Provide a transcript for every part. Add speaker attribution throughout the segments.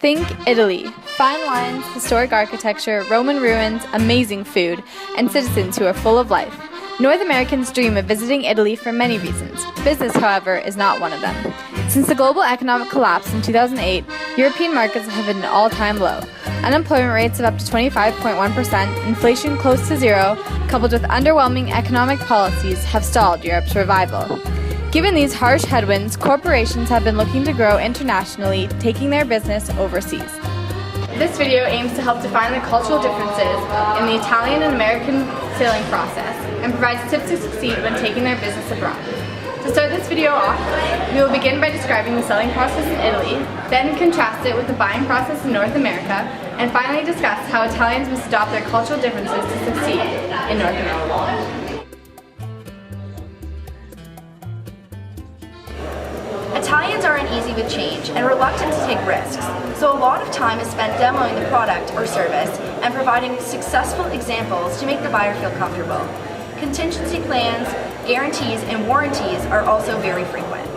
Speaker 1: Think Italy. Fine wines, historic architecture, Roman ruins, amazing food, and citizens who are full of life. North Americans dream of visiting Italy for many reasons. Business, however, is not one of them. Since the global economic collapse in 2008, European markets have hit an all-time low. Unemployment rates of up to 25.1%, inflation close to zero, coupled with underwhelming economic policies have stalled Europe's revival. Given these harsh headwinds, corporations have been looking to grow internationally, taking their business overseas. This video aims to help define the cultural differences in the Italian and American sailing process and provides tips to succeed when taking their business abroad. To start this video off, we will begin by describing the selling process in Italy, then contrast it with the buying process in North America, and finally discuss how Italians must adopt their cultural differences to succeed in North America.
Speaker 2: Italians aren't easy with change and reluctant to take risks, so a lot of time is spent demoing the product or service and providing successful examples to make the buyer feel comfortable. Contingency plans, guarantees, and warranties are also very frequent.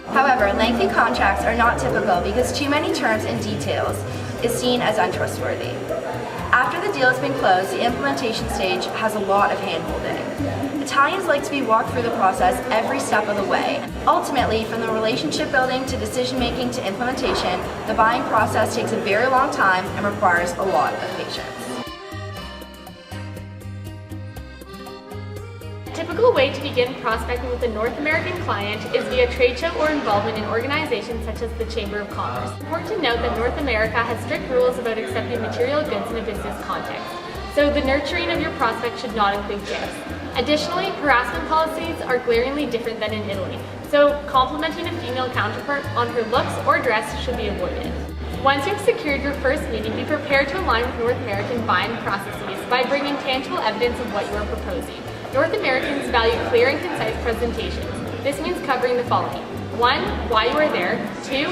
Speaker 2: However, lengthy contracts are not typical because too many terms and details is seen as untrustworthy. After the deal has been closed, the implementation stage has a lot of hand-holding. Italians like to be walked through the process every step of the way. Ultimately, from the relationship building to decision making to implementation, the buying process takes a very long time and requires a lot of patience.
Speaker 3: A typical way to begin prospecting with a North American client is via trade show or involvement in organizations such as the Chamber of Commerce. It's important to note that North America has strict rules about accepting material goods in a business context, so the nurturing of your prospect should not include gifts. Additionally, harassment policies are glaringly different than in Italy, so complimenting a female counterpart on her looks or dress should be avoided. Once you've secured your first meeting, be prepared to align with North American buying processes by bringing tangible evidence of what you are proposing. North Americans value clear and concise presentations. This means covering the following: 1. Why you are there. 2.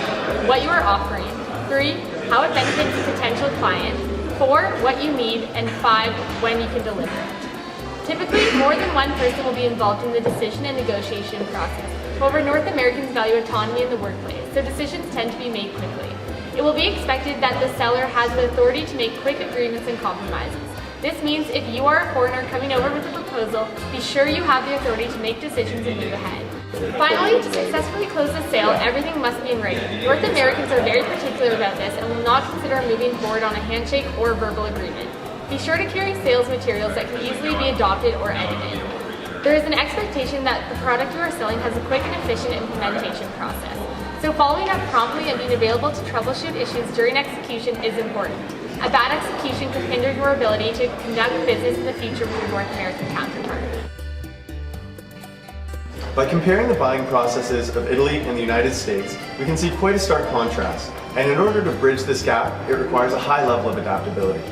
Speaker 3: What you are offering. 3. How it benefits a potential client. 4. What you need. And 5. When you can deliver it. Typically, more than one person will be involved in the decision and negotiation process. However, North Americans value autonomy in the workplace, so decisions tend to be made quickly. It will be expected that the seller has the authority to make quick agreements and compromises. This means if you are a foreigner coming over with a proposal, be sure you have the authority to make decisions and move ahead. Finally, to successfully close the sale, everything must be in writing. North Americans are very particular about this and will not consider moving forward on a handshake or verbal agreement. Be sure to carry sales materials that can easily be adopted or edited. There is an expectation that the product you are selling has a quick and efficient implementation process. So following up promptly and being available to troubleshoot issues during execution is important. A bad execution could hinder your ability to conduct business in the future with your North American counterpart.
Speaker 4: By comparing the buying processes of Italy and the United States, we can see quite a stark contrast, and in order to bridge this gap, it requires a high level of adaptability.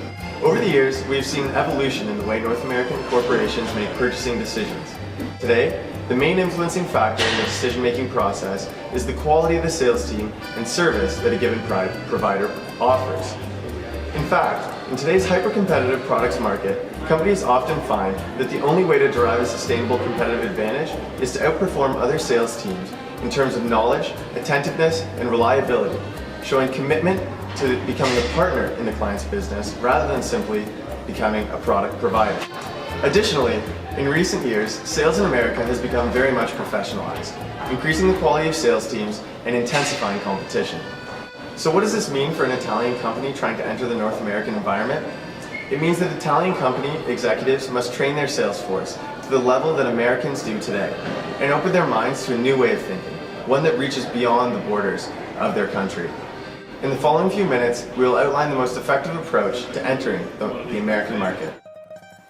Speaker 4: Over the years, we have seen an evolution in the way North American corporations make purchasing decisions. Today, the main influencing factor in the decision-making process is the quality of the sales team and service that a given provider offers. In fact, in today's hyper-competitive products market, companies often find that the only way to derive a sustainable competitive advantage is to outperform other sales teams in terms of knowledge, attentiveness, and reliability, showing commitment to becoming a partner in the client's business rather than simply becoming a product provider. Additionally, in recent years, sales in America has become very much professionalized, increasing the quality of sales teams and intensifying competition. So what does this mean for an Italian company trying to enter the North American environment? It means that Italian company executives must train their sales force to the level that Americans do today and open their minds to a new way of thinking, one that reaches beyond the borders of their country. In the following few minutes, we will outline the most effective approach to entering the American market.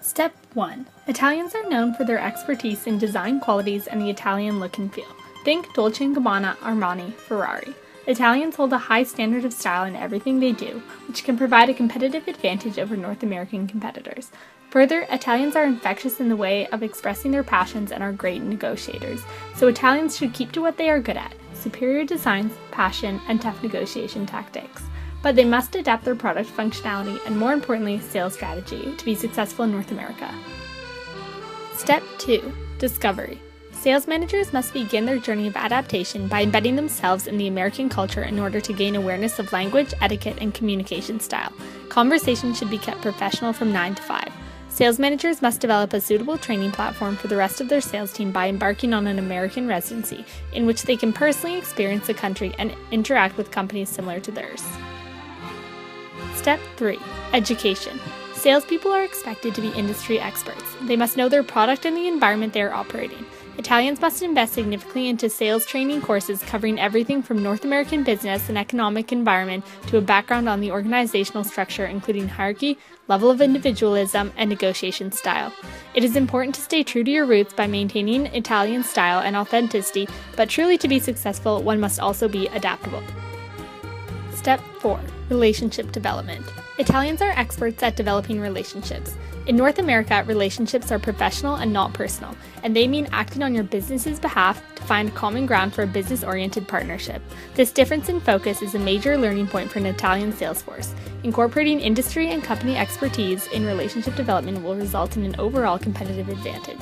Speaker 5: Step 1. Italians are known for their expertise in design qualities and the Italian look and feel. Think Dolce & Gabbana, Armani, Ferrari. Italians hold a high standard of style in everything they do, which can provide a competitive advantage over North American competitors. Further, Italians are infectious in the way of expressing their passions and are great negotiators, so Italians should keep to what they are good at: superior designs, passion, and tough negotiation tactics. But they must adapt their product functionality and, more importantly, sales strategy to be successful in North America. Step 2. Discovery. Sales managers must begin their journey of adaptation by embedding themselves in the American culture in order to gain awareness of language, etiquette, and communication style. Conversation should be kept professional from 9 to 5. Sales managers must develop a suitable training platform for the rest of their sales team by embarking on an American residency, in which they can personally experience the country and interact with companies similar to theirs. Step 3. Education. Salespeople are expected to be industry experts. They must know their product and the environment they are operating. Italians must invest significantly into sales training courses covering everything from North American business and economic environment to a background on the organizational structure, including hierarchy, level of individualism, and negotiation style. It is important to stay true to your roots by maintaining Italian style and authenticity, but truly to be successful, one must also be adaptable. Step 4. Relationship development. Italians are experts at developing relationships. In North America, relationships are professional and not personal, and they mean acting on your business's behalf to find common ground for a business-oriented partnership. This difference in focus is a major learning point for an Italian sales force. Incorporating industry and company expertise in relationship development will result in an overall competitive advantage.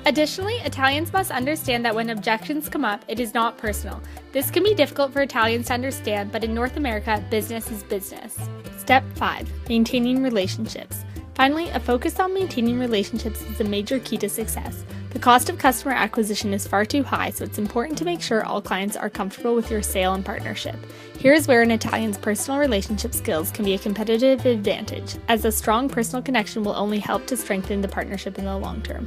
Speaker 5: Additionally, Italians must understand that when objections come up, it is not personal. This can be difficult for Italians to understand, but in North America, business is business. Step 5. Maintaining relationships. Finally, a focus on maintaining relationships is a major key to success. The cost of customer acquisition is far too high, so it's important to make sure all clients are comfortable with your sale and partnership. Here is where an Italian's personal relationship skills can be a competitive advantage, as a strong personal connection will only help to strengthen the partnership in the long term.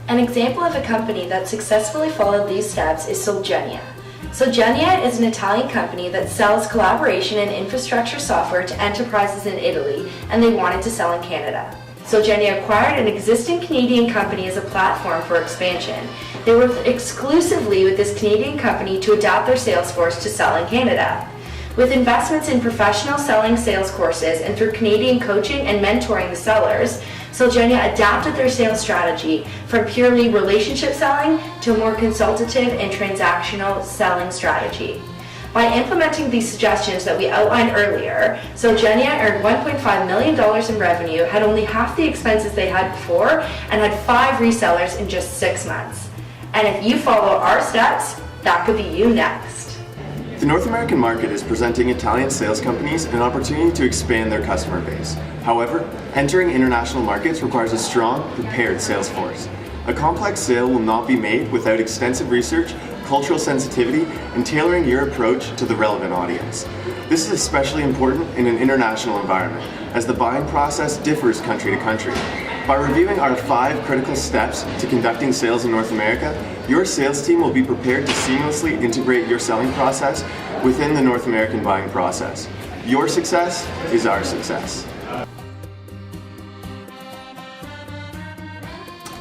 Speaker 2: An example of a company that successfully followed these steps is Solgenia. Solgenia is an Italian company that sells collaboration and infrastructure software to enterprises in Italy, and they wanted to sell in Canada. Solgenia acquired an existing Canadian company as a platform for expansion. They worked exclusively with this Canadian company to adapt their sales force to sell in Canada. With investments in professional selling sales courses and through Canadian coaching and mentoring the sellers, Solgenia adapted their sales strategy from purely relationship selling to a more consultative and transactional selling strategy. By implementing these suggestions that we outlined earlier, Solgenia earned $1.5 million in revenue, had only half the expenses they had before, and had 5 resellers in just 6 months. And if you follow our steps, that could be you next.
Speaker 4: The North American market is presenting Italian sales companies an opportunity to expand their customer base. However, entering international markets requires a strong, prepared sales force. A complex sale will not be made without extensive research, cultural sensitivity, and tailoring your approach to the relevant audience. This is especially important in an international environment, as the buying process differs country to country. By reviewing our 5 critical steps to conducting sales in North America, your sales team will be prepared to seamlessly integrate your selling process within the North American buying process. Your success is our success.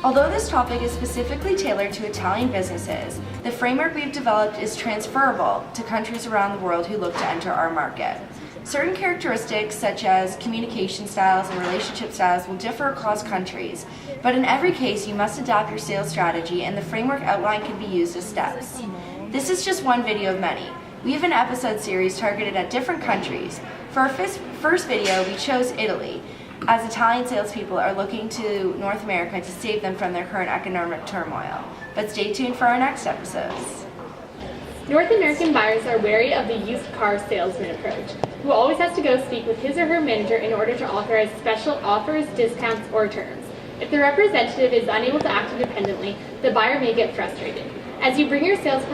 Speaker 2: Although this topic is specifically tailored to Italian businesses, the framework we've developed is transferable to countries around the world who look to enter our market. Certain characteristics such as communication styles and relationship styles will differ across countries, but in every case you must adapt your sales strategy and the framework outline can be used as steps. This is just one video of many. We have an episode series targeted at different countries. For our first video, we chose Italy, as Italian salespeople are looking to North America to save them from their current economic turmoil. But stay tuned for our next episodes.
Speaker 3: North American buyers are wary of the used car salesman approach, who always has to go speak with his or her manager in order to authorize special offers, discounts, or terms. If the representative is unable to act independently, the buyer may get frustrated. As you bring your sales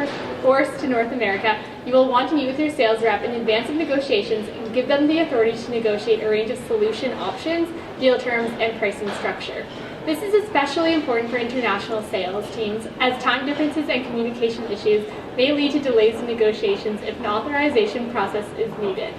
Speaker 3: force to North America, you will want to meet with your sales rep in advance of negotiations and give them the authority to negotiate a range of solution options, deal terms, and pricing structure. This is especially important for international sales teams, as time differences and communication issues may lead to delays in negotiations if an authorization process is needed.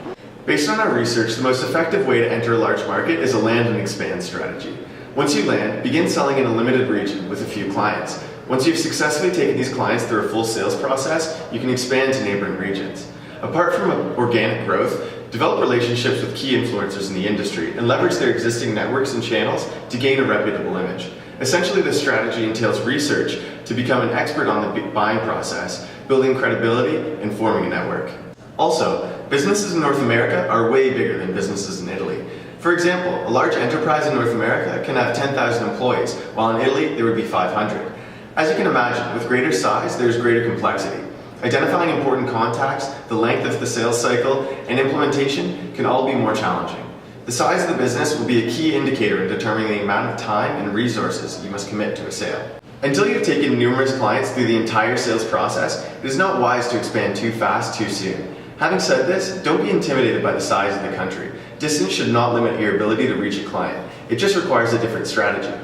Speaker 4: Based on our research, the most effective way to enter a large market is a land and expand strategy. Once you land, begin selling in a limited region with a few clients. Once you've successfully taken these clients through a full sales process, you can expand to neighboring regions. Apart from organic growth, develop relationships with key influencers in the industry and leverage their existing networks and channels to gain a reputable image. Essentially, this strategy entails research to become an expert on the buying process, building credibility, and forming a network. Also, businesses in North America are way bigger than businesses in Italy. For example, a large enterprise in North America can have 10,000 employees, while in Italy there would be 500. As you can imagine, with greater size, there's greater complexity. Identifying important contacts, the length of the sales cycle, and implementation can all be more challenging. The size of the business will be a key indicator in determining the amount of time and resources you must commit to a sale. Until you've taken numerous clients through the entire sales process, it is not wise to expand too fast too soon. Having said this, don't be intimidated by the size of the country. Distance should not limit your ability to reach a client. It just requires a different strategy.